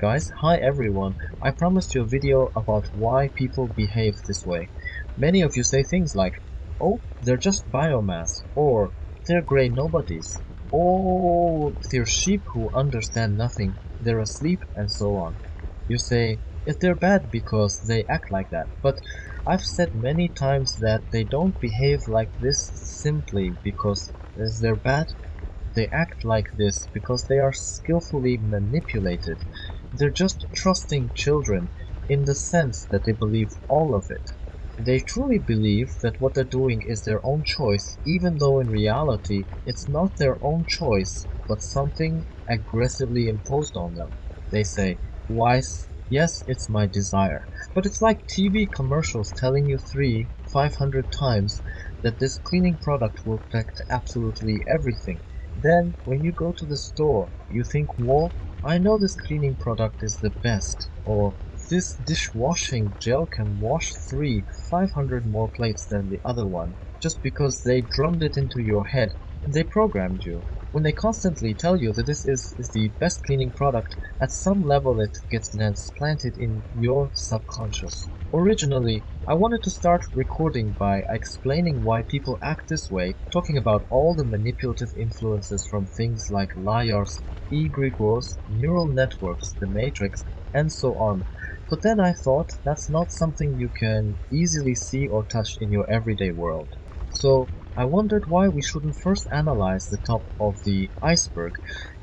guys, hi everyone. I promised you a video about why people behave this way. Many of you say things like, oh, they're just biomass, or they're grey nobodies, or they're sheep who understand nothing, they're asleep, and so on. You say, if they're bad because they act like that, but I've said many times that they don't behave like this simply because they're bad. They act like this because they are skillfully manipulated. They're just trusting children in the sense that they believe all of it. They truly believe that what they're doing is their own choice, even though in reality it's not their own choice, but something aggressively imposed on them. They say, wise, yes, it's my desire. But it's like TV commercials telling you 500 times that this cleaning product will protect absolutely everything. Then, when you go to the store, you think, well, I know this cleaning product is the best, or this dishwashing gel can wash 500 more plates than the other one, just because they drummed it into your head. They programmed you. When they constantly tell you that this is the best cleaning product, at some level it gets planted in your subconscious. Originally, I wanted to start recording by explaining why people act this way, talking about all the manipulative influences from things like liars, egregores, neural networks, the matrix, and so on. But then I thought that's not something you can easily see or touch in your everyday world. So I wondered why we shouldn't first analyze the top of the iceberg,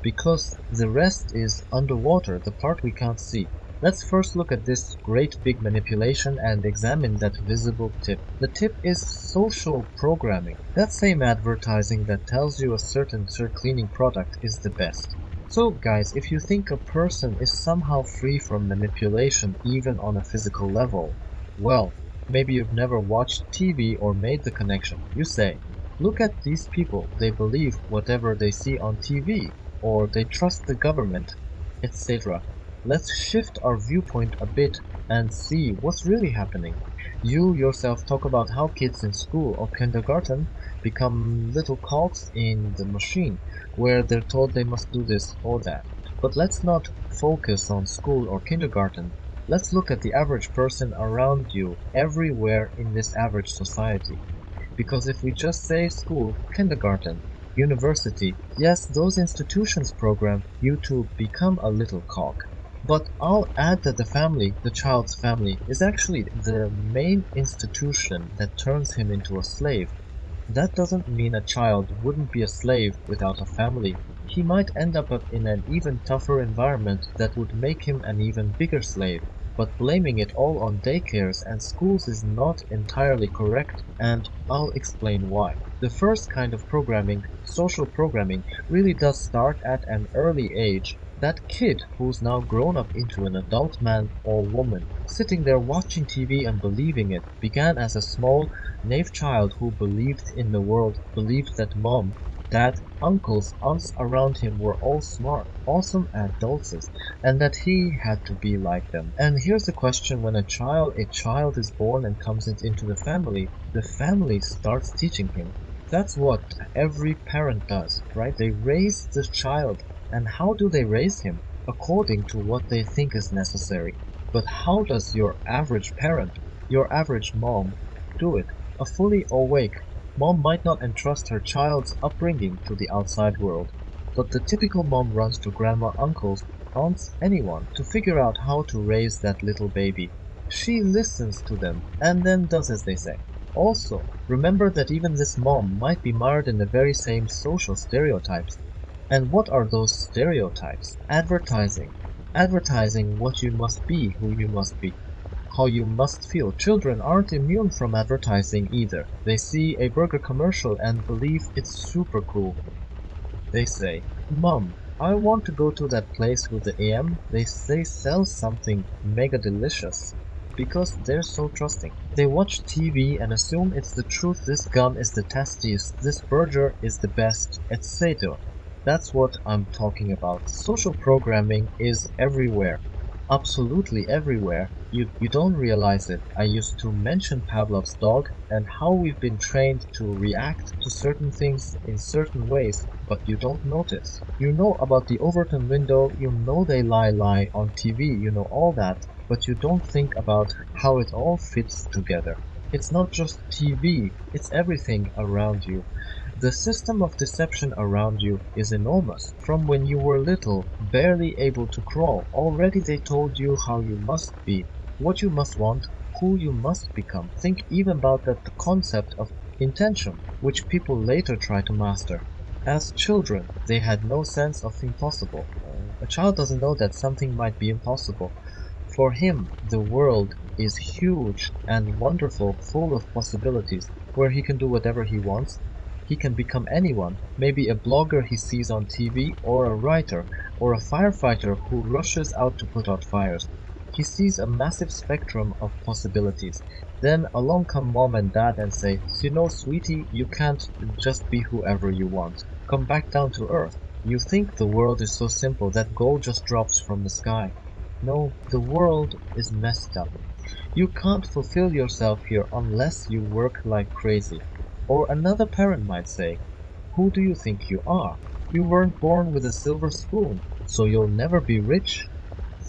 because the rest is underwater, the part we can't see. Let's first look at this great big manipulation and examine that visible tip. The tip is social programming. That same advertising that tells you a certain cleaning product is the best. So guys, if you think a person is somehow free from manipulation even on a physical level, well, maybe you've never watched TV or made the connection. You say, look at these people, they believe whatever they see on TV, or they trust the government, etc. Let's shift our viewpoint a bit and see what's really happening. You yourself talk about how kids in school or kindergarten become little cogs in the machine, where they're told they must do this or that. But let's not focus on school or kindergarten. Let's look at the average person around you everywhere in this average society. Because if we just say school, kindergarten, university, yes, those institutions program you to become a little cog. But I'll add that the family, the child's family, is actually the main institution that turns him into a slave. That doesn't mean a child wouldn't be a slave without a family. He might end up in an even tougher environment that would make him an even bigger slave. But blaming it all on daycares and schools is not entirely correct, and I'll explain why. The first kind of programming, social programming, really does start at an early age. That kid who's now grown up into an adult man or woman, sitting there watching TV and believing it, began as a small, naive child who believed in the world, believed that mom, dad, uncles, aunts around him were all smart, awesome adults, and that he had to be like them. And here's the question: when a child is born and comes into the family starts teaching him. That's what every parent does, right? They raise the child. And how do they raise him? According to what they think is necessary. But how does your average parent, your average mom, do it? A fully awake mom might not entrust her child's upbringing to the outside world, but the typical mom runs to grandma, uncles, aunts, anyone to figure out how to raise that little baby. She listens to them and then does as they say. Also, remember that even this mom might be mired in the very same social stereotypes. And what are those stereotypes? Advertising. Advertising what you must be, who you must be, how you must feel. Children aren't immune from advertising either. They see a burger commercial and believe it's super cool. They say, Mom, I want to go to that place with the AM. They say sell something mega delicious. Because they're so trusting. They watch TV and assume it's the truth. This gum is the tastiest. This burger is the best, etc. That's what I'm talking about. Social programming is everywhere. Absolutely everywhere. You don't realize it. I used to mention Pavlov's dog and how we've been trained to react to certain things in certain ways, but you don't notice. You know about the Overton window, you know they lie on TV, you know all that, but you don't think about how it all fits together. It's not just TV, it's everything around you. The system of deception around you is enormous. From when you were little, barely able to crawl, already they told you how you must be, what you must want, who you must become. Think even about the concept of intention, which people later try to master. As children, they had no sense of impossible. A child doesn't know that something might be impossible. For him, the world is huge and wonderful, full of possibilities, where he can do whatever he wants. He can become anyone, maybe a blogger he sees on TV, or a writer, or a firefighter who rushes out to put out fires. He sees a massive spectrum of possibilities. Then along come mom and dad and say, you know, sweetie, you can't just be whoever you want. Come back down to earth. You think the world is so simple that gold just drops from the sky. No, the world is messed up. You can't fulfill yourself here unless you work like crazy. Or another parent might say, who do you think you are? You weren't born with a silver spoon, so you'll never be rich.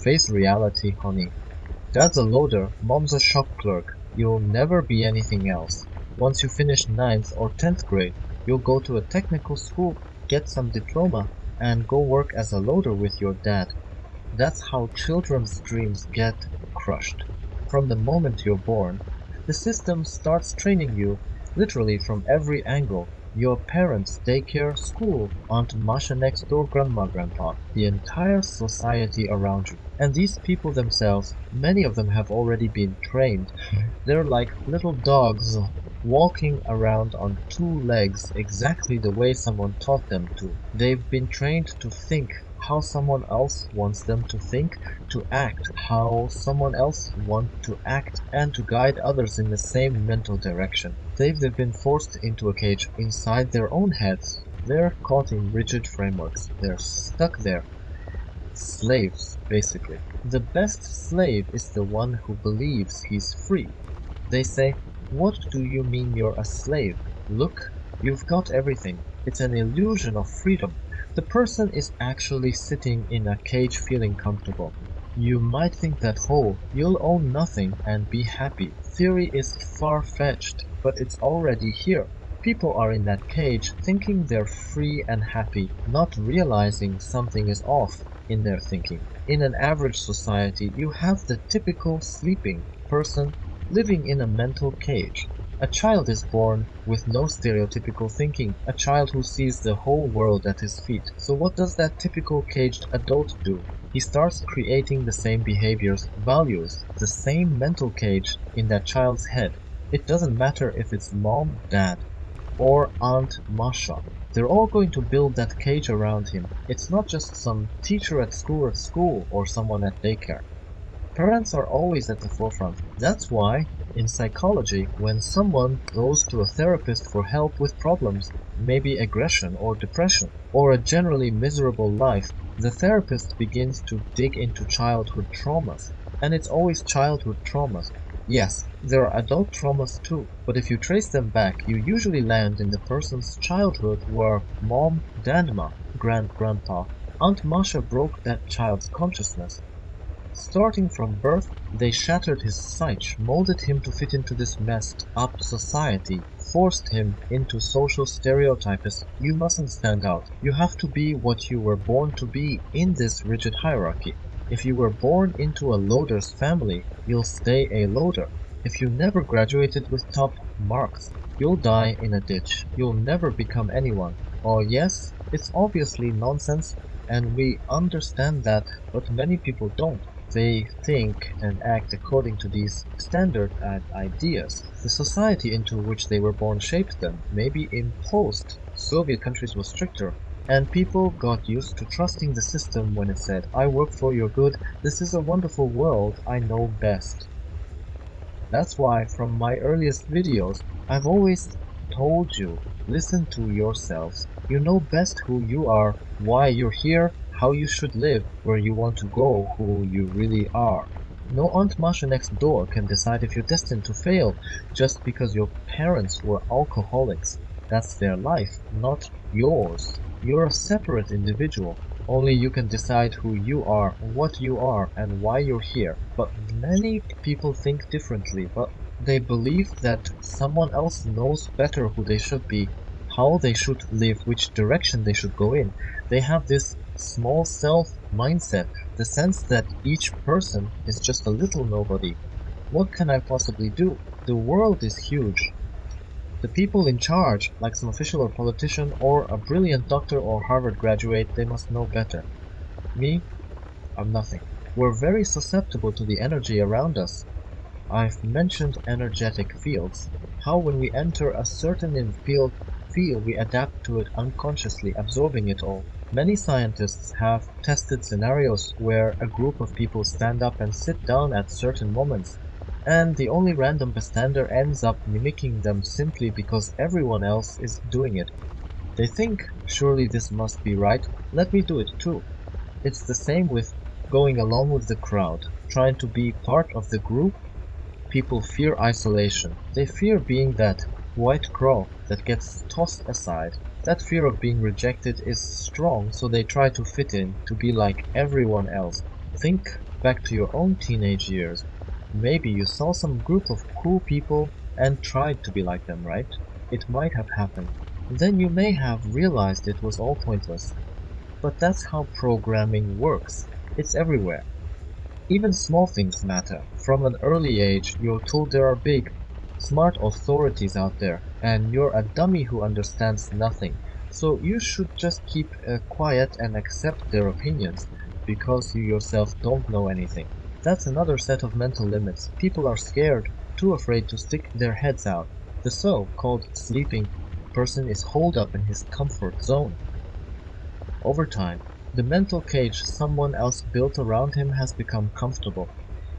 Face reality, honey. Dad's a loader, mom's a shop clerk. You'll never be anything else. Once you finish ninth or 10th grade, you'll go to a technical school, get some diploma, and go work as a loader with your dad. That's how children's dreams get crushed. From the moment you're born, the system starts training you literally from every angle. Your parents, daycare, school, Aunt Masha next door, grandma, grandpa, the entire society around you. And these people themselves, many of them have already been trained. They're like little dogs walking around on two legs exactly the way someone taught them to. They've been trained to think how someone else wants them to think, to act how someone else wants to act, and to guide others in the same mental direction. They've been forced into a cage inside their own heads. They're caught in rigid frameworks. They're stuck there. Slaves, basically. The best slave is the one who believes he's free. They say, what do you mean you're a slave? Look, you've got everything. It's an illusion of freedom. The person is actually sitting in a cage feeling comfortable. You might think that, oh, you'll own nothing and be happy. Theory is far-fetched, but it's already here. People are in that cage thinking they're free and happy, not realizing something is off in their thinking. In an average society, you have the typical sleeping person living in a mental cage. A child is born with no stereotypical thinking, a child who sees the whole world at his feet. So what does that typical caged adult do? He starts creating the same behaviors, values, the same mental cage in that child's head. It doesn't matter if it's mom, dad, or Aunt Masha. They're all going to build that cage around him. It's not just some teacher at school or someone at daycare. Parents are always at the forefront. That's why, in psychology, when someone goes to a therapist for help with problems, maybe aggression or depression, or a generally miserable life, the therapist begins to dig into childhood traumas. And it's always childhood traumas. Yes, there are adult traumas too, but if you trace them back, you usually land in the person's childhood where mom, grandma, grandpa, Aunt Masha broke that child's consciousness. Starting from birth, they shattered his psyche, molded him to fit into this messed up society, forced him into social stereotypes. You mustn't stand out. You have to be what you were born to be in this rigid hierarchy. If you were born into a loader's family, you'll stay a loader. If you never graduated with top marks, you'll die in a ditch. You'll never become anyone. Oh yes, it's obviously nonsense, and we understand that, but many people don't. They think and act according to these standard ideas. The society into which they were born shaped them, maybe imposed. Soviet countries were stricter, and people got used to trusting the system when it said, I work for your good, this is a wonderful world, I know best. That's why from my earliest videos, I've always told you, listen to yourselves. You know best who you are, why you're here, how you should live, where you want to go, who you really are. No Aunt Masha next door can decide if you're destined to fail just because your parents were alcoholics. That's their life, not yours. You're a separate individual. Only you can decide who you are, what you are, and why you're here. But many people think differently, but they believe that someone else knows better who they should be, how they should live, which direction they should go in. They have this small self mindset, the sense that each person is just a little nobody. What can I possibly do? The world is huge. The people in charge, like some official or politician or a brilliant doctor or Harvard graduate, they must know better. Me, I'm nothing. We're very susceptible to the energy around us. I've mentioned energetic fields. How when we enter a certain field, we adapt to it unconsciously, absorbing it all. Many scientists have tested scenarios where a group of people stand up and sit down at certain moments, and the only random bystander ends up mimicking them simply because everyone else is doing it. They think, surely this must be right, let me do it too. It's the same with going along with the crowd, trying to be part of the group. People fear isolation. They fear being that white crow that gets tossed aside. That fear of being rejected is strong, so they try to fit in, to be like everyone else. Think back to your own teenage years. Maybe you saw some group of cool people and tried to be like them, right? It might have happened. Then you may have realized it was all pointless. But that's how programming works. It's everywhere. Even small things matter. From an early age, you're told there are big, smart authorities out there, and you're a dummy who understands nothing. So you should just keep quiet and accept their opinions, because you yourself don't know anything. That's another set of mental limits. People are scared, too afraid to stick their heads out. The so-called sleeping person is holed up in his comfort zone. Over time, the mental cage someone else built around him has become comfortable.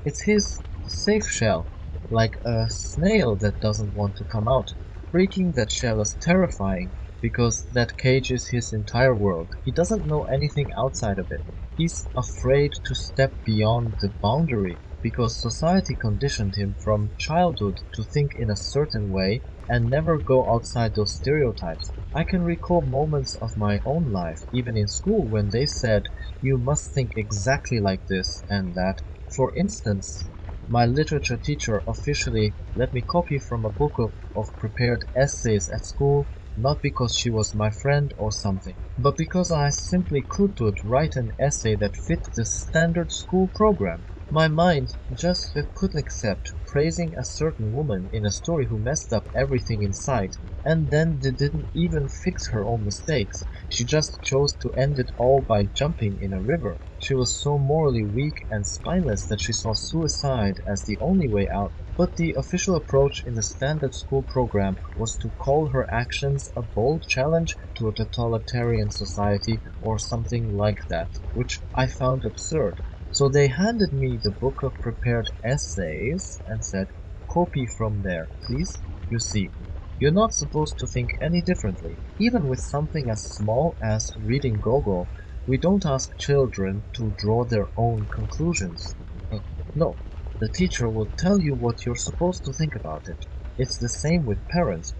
It's his safe shell, like a snail that doesn't want to come out. Breaking that shell is terrifying because that cage is his entire world. He doesn't know anything outside of it. He's afraid to step beyond the boundary because society conditioned him from childhood to think in a certain way and never go outside those stereotypes. I can recall moments of my own life, even in school, when they said, you must think exactly like this and that. For instance, my literature teacher officially let me copy from a book of prepared essays at school, not because she was my friend or something, but because I simply could write an essay that fit the standard school program. My mind just couldn't accept praising a certain woman in a story who messed up everything in sight, and then they didn't even fix her own mistakes. She just chose to end it all by jumping in a river. She was so morally weak and spineless that she saw suicide as the only way out. But the official approach in the standard school program was to call her actions a bold challenge to a totalitarian society or something like that, which I found absurd. So they handed me the book of prepared essays and said, copy from there, please. You see, you're not supposed to think any differently. Even with something as small as reading Gogol, we don't ask children to draw their own conclusions. Uh, No, the teacher will tell you what you're supposed to think about it. It's the same with parents.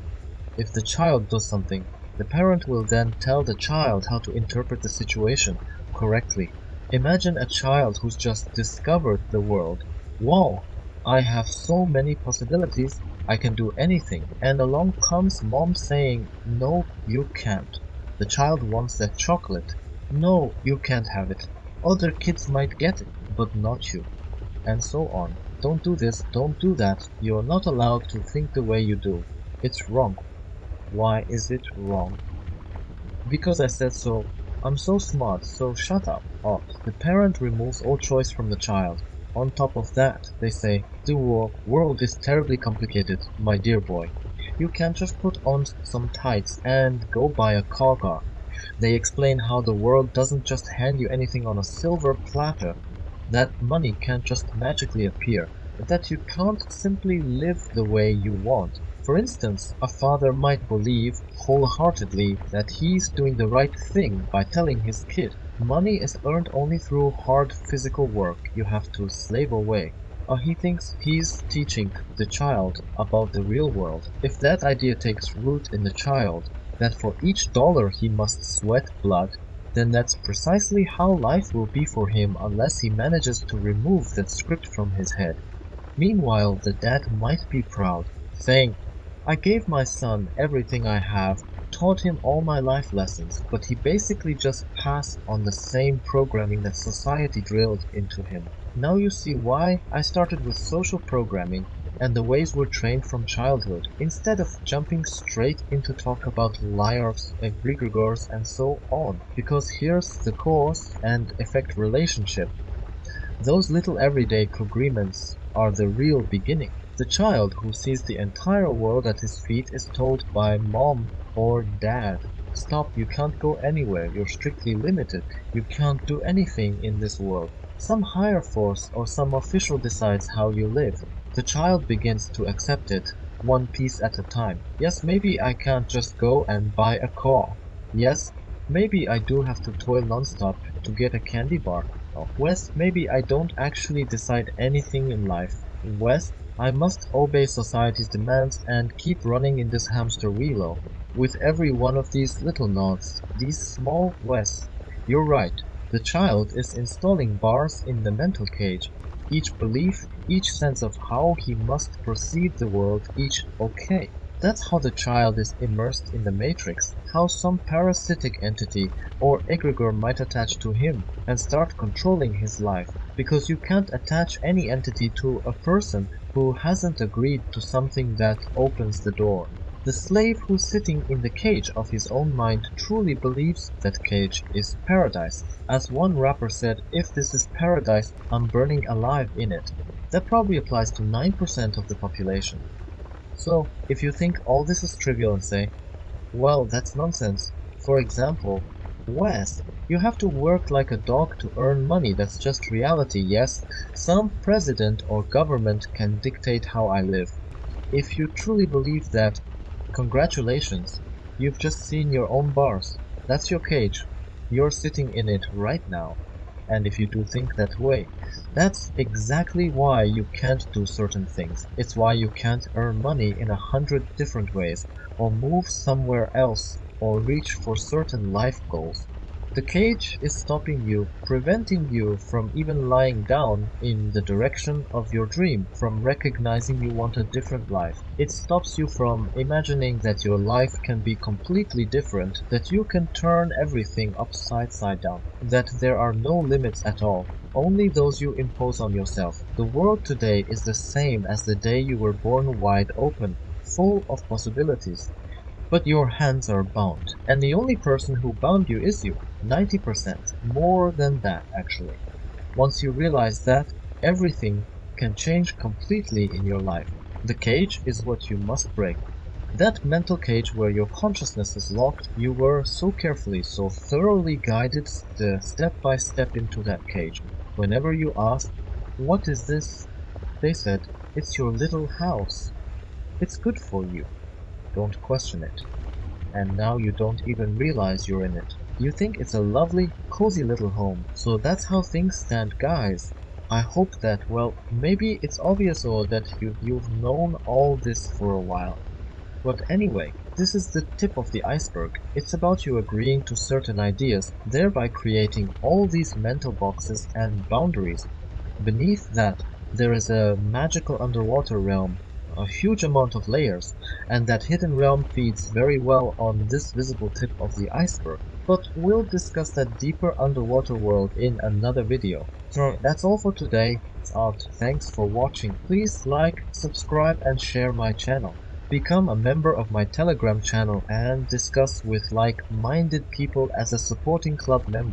If the child does something, the parent will then tell the child how to interpret the situation correctly. Imagine a child who's just discovered the world. Wow, I have so many possibilities. I can do anything. And along comes mom saying, no, you can't. The child wants that chocolate. No, you can't have it. Other kids might get it, but not you. And so on. Don't do this, don't do that. You're not allowed to think the way you do. It's wrong. Why is it wrong? Because I said so. I'm so smart, so shut up. Oh, the parent removes all choice from the child. On top of that, they say, the world is terribly complicated, my dear boy. You can't just put on some tights and go buy a car. They explain how the world doesn't just hand you anything on a silver platter, that money can't just magically appear, that you can't simply live the way you want. For instance, a father might believe wholeheartedly that he's doing the right thing by telling his kid, money is earned only through hard physical work, you have to slave away. He thinks he's teaching the child about the real world. If that idea takes root in the child, that for each dollar he must sweat blood, then that's precisely how life will be for him unless he manages to remove that script from his head. Meanwhile, the dad might be proud, saying, I gave my son everything I have, taught him all my life lessons, but he basically just passed on the same programming that society drilled into him. Now you see why I started with social programming and the ways we're trained from childhood, instead of jumping straight into talk about liars, egregores, and so on. Because here's the cause and effect relationship. Those little everyday agreements are the real beginning. The child who sees the entire world at his feet is told by mom or dad, stop, you can't go anywhere, you're strictly limited, you can't do anything in this world. Some higher force or some official decides how you live. The child begins to accept it, one piece at a time. Yes, maybe I can't just go and buy a car. Yes, maybe I do have to toil nonstop to get a candy bar. West, maybe I don't actually decide anything in life. West, I must obey society's demands and keep running in this hamster wheel. With every one of these little nods, these small Wests, you're right. The child is installing bars in the mental cage. Each belief, each sense of how he must perceive the world, each okay. That's how the child is immersed in the matrix, how some parasitic entity or egregore might attach to him and start controlling his life, because you can't attach any entity to a person who hasn't agreed to something that opens the door. The slave who's sitting in the cage of his own mind truly believes that cage is paradise. As one rapper said, if this is paradise, I'm burning alive in it. That probably applies to 9% of the population. So, if you think all this is trivial and say, well, that's nonsense. For example, Wes, you have to work like a dog to earn money. That's just reality, yes? Some president or government can dictate how I live. If you truly believe that, congratulations, you've just seen your own bars. That's your cage. You're sitting in it right now. And if you do think that way, that's exactly why you can't do certain things. It's why you can't earn money in 100 different ways, or move somewhere else, or reach for certain life goals. The cage is stopping you, preventing you from even lying down in the direction of your dream, from recognizing you want a different life. It stops you from imagining that your life can be completely different, that you can turn everything upside down, that there are no limits at all, only those you impose on yourself. The world today is the same as the day you were born, wide open, full of possibilities. But your hands are bound, and the only person who bound you is you. 90%. More than that, actually. Once you realize that, everything can change completely in your life. The cage is what you must break. That mental cage where your consciousness is locked, you were so carefully, so thoroughly guided step by step into that cage. Whenever you asked, what is this? They said, it's your little house. It's good for you. Don't question it. And now you don't even realize you're in it. You think it's a lovely, cozy little home. So that's how things stand, guys. I hope that, well, maybe it's obvious or that you've known all this for a while. But anyway, this is the tip of the iceberg. It's about you agreeing to certain ideas, thereby creating all these mental boxes and boundaries. Beneath that, there is a magical underwater realm, a huge amount of layers, and that hidden realm feeds very well on this visible tip of the iceberg. But we'll discuss that deeper underwater world in another video. So that's all for today. Thanks for watching. Please like, subscribe, and share my channel. Become a member of my Telegram channel and discuss with like-minded people as a supporting club member.